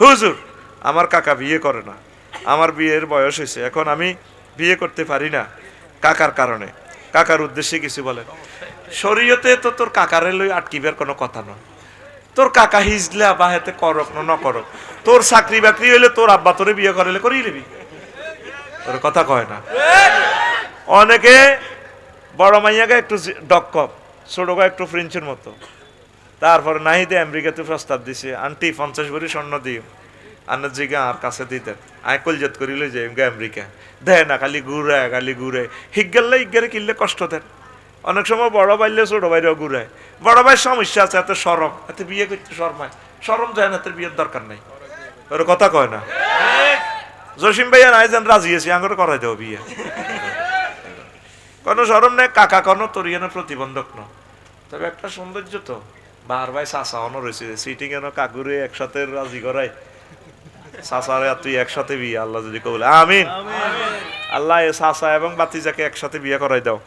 হুজুর আমার কাকা বিয়ে করে না, আমার বিয়ের বয়স হয়েছে, এখন আমি বিয়ে করতে পারি না কাকার কারণে। কাকার উদ্দেশ্যে কিছু বলেন। শরীয়তে তো তোর কাকারে লই আটকিবার কোনো কথা নয়। তোর কাকা হিজলা বা হেতে করক না করক, তোর চাকরি বাকরি হইলে তোর আব্বা তোরে বিয়ে করাইলে করিয়ে নিবি, তোর কথা কয় না। অনেকে বড় মাইয়াকে একটু ডক্কপ, ছোট একটু ফ্রেঞ্চের মতো, তারপরে নাহিদে আমেরিকাতে প্রস্তাব দিছে, আন্টি 50 ভরি স্বর্ণ দিও, আন্নার জিগা আর কাছে দিতেন, আয় কলজত করিলে যে আমেরিকা দেয় না, খালি ঘুরে হিগেললে হিগেরে কিনলে কষ্ট দেন। অনেক সময় বড় বাইলে ছোট বাইরেও ঘুরায়, বড় ভাইয়ের সমস্যা আছে, এত সরম, এত বিয়ে করতে শরমায়, সরম যায় না, এত বিয়ের দরকার নাই, ওর কথা কয় না। জসিম ভাইয়া নাই যেন রাজি আছি আঙ্গরে করাই দেবো বিয়ে, কোনো সরম নেই, কাকা কোনো তরিয়ানো প্রতিবন্ধক ন। তবে একটা সৌন্দর্য তো বার ভাই চাষা অন রয়েছে, সিটিং এনো কাকুরে একসাথে রাজি করাই, চাষারে তুই একসাথে বিয়ে, আল্লাহ যদি কবলে আমিন। আল্লাহ এ চাষা এবং বাতিজাকে একসাথে বিয়ে করাই দাও।